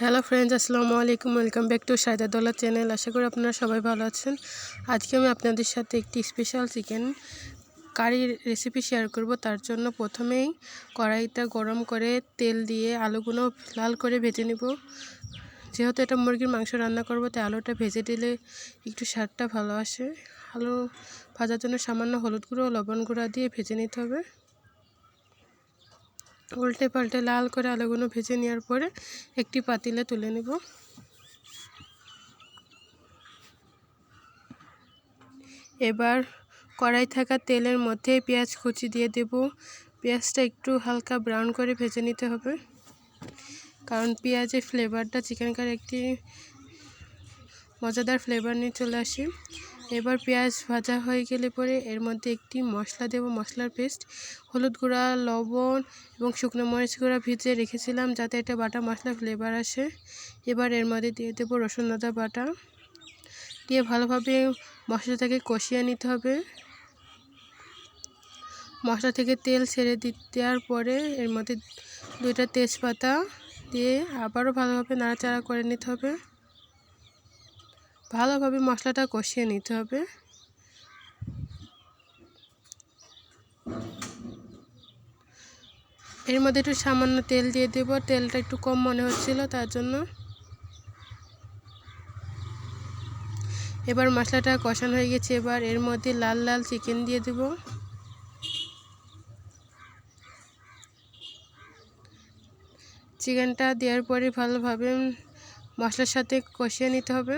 Hello friends, আসসালামু আলাইকুম। Welcome back to Shahidadoula channel. আশা করি আপনারা সবাই ভালো আছেন। আজকে আমি আপনাদের সাথে একটি স্পেশাল চিকেন কারির রেসিপি শেয়ার করব। তার জন্য প্রথমেই কড়াইটা গরম করে তেল দিয়ে আলুগুলো লাল করে ভেজে নেব। যেহেতু এটা মুরগির মাংস রান্না করব, তাই আলুটা ভেজে দিলে একটু স্বাদটা ভালো আসে। আলু ভাজার জন্য সামান্য হলুদ গুঁড়ো ও লবণ গুঁড়া দিয়ে ভেজে নিতে হবে। উল্টে পাল্টে লাল করে আলুগুলো ভেজে নেওয়ার পরে একটি পাতিলে তুলে নেব। এবার কড়াই থাকা তেলের মধ্যে পেঁয়াজ কুচি দিয়ে দেব। পেঁয়াজটা একটু হালকা ব্রাউন করে ভেজে নিতে হবে, কারণ পেঁয়াজের ফ্লেভারটা চিকেন কারি একটি মজাদার ফ্লেভার নিয়ে চলে আসে। এবার পেঁয়াজ ভাজা হয়ে গেলে পরে এর মধ্যে একটি মশলা দেব, মশলার পেস্ট, হলুদ গুঁড়া, লবণ এবং শুকনো মরিচ গুঁড়া ভিজিয়ে রেখেছিলাম যাতে এটা বাটা মশলা ফ্লেভার আসে। এবার এর মধ্যে দিয়ে দেবো রসুন আদা বাটা, দিয়ে ভালোভাবে মশলাটাকে কষিয়ে নিতে হবে। মশলা থেকে তেল ছেড়ে দেওয়ার পরে এর মধ্যে 2টা তেজপাতা দিয়ে আবারও ভালোভাবে নাড়াচাড়া করে নিতে হবে। ভালোভাবে মশলাটা কষিয়ে নিতে হবে। এর মধ্যে একটু সামান্য তেল দিয়ে দেব। তেলটা একটু কম মনে হচ্ছিল, তার জন্য। এবার মশলাটা কষানো হয়ে গেছে। এবার এর মধ্যে লাল লাল চিকেন দিয়ে দেব। চিকেনটা দেওয়ার পরে ভালোভাবে মশলার সাথে কষিয়ে নিতে হবে।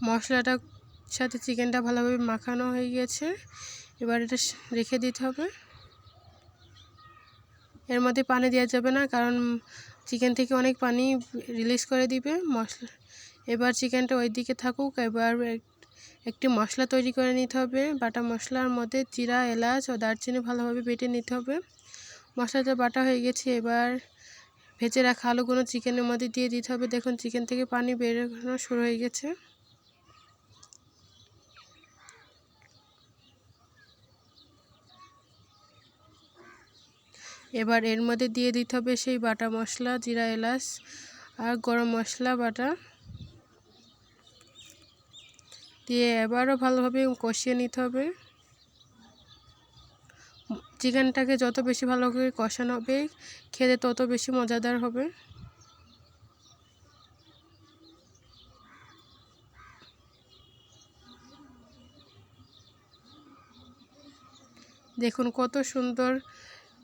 মশলাটার সাথে চিকেনটা ভালোভাবে মাখানো হয়ে গেছে। এবার এটা রেখে দিতে হবে। এর মধ্যে পানি দেওয়া যাবে না, কারণ চিকেন থেকে অনেক পানি রিলিজ করে দিবে মশলা। এবার চিকেনটা ওই দিকে থাকুক। এবার একটি মশলা তৈরি করে নিতে হবে। বাটা মশলার মধ্যে জিরা, এলাচ ও দারচিনি ভালোভাবে বেটে নিতে হবে। মশলাটা বাটা হয়ে গেছে। এবার ভেজে রাখা আলুগুলো চিকেনের মধ্যে দিয়ে দিতে হবে। দেখুন, চিকেন থেকে পানি বেরোনো শুরু হয়ে গেছে। এবার এর মধ্যে দিয়ে দিতে হবে সেই বাটা মশলা, জিরা, এলাচ আর গরম মশলা বাটা দিয়ে এবারও ভালোভাবে কষিয়ে নিতে হবে। চিকেনটাকে যত বেশি ভালো করে কষানো হবে, খেতে তত বেশি মজাদার হবে। দেখুন কত সুন্দর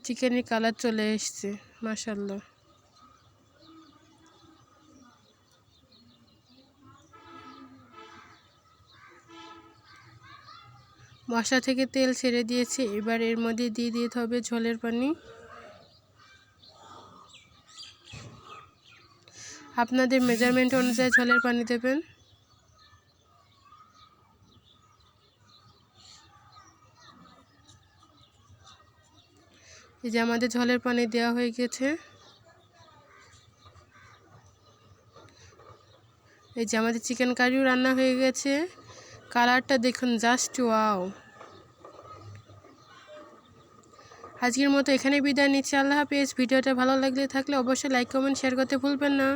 চিকেনের কালার চলে এসেছে, মাশাআল্লাহ। মশলা থেকে তেল ছেড়ে দিয়েছে। এবার এর মধ্যে দিয়ে দিতে হবে ঝোলের পানি। আপনাদের মেজারমেন্ট অনুযায়ী ঝোলের পানি দেবেন। এই যে আমাদের ঝোলের পানি দেওয়া হয়ে গেছে। এই যে আমাদের চিকেন কারিও রান্না হয়ে গেছে। কালারটা দেখুন, জাস্ট ওয়াও। আজকের মতো এখানে বিদায় নিচ্ছি। আল্লাহ হাফেজ। ভিডিওটা ভালো লাগলে অবশ্যই লাইক, কমেন্ট, শেয়ার করতে ভুলবেন না।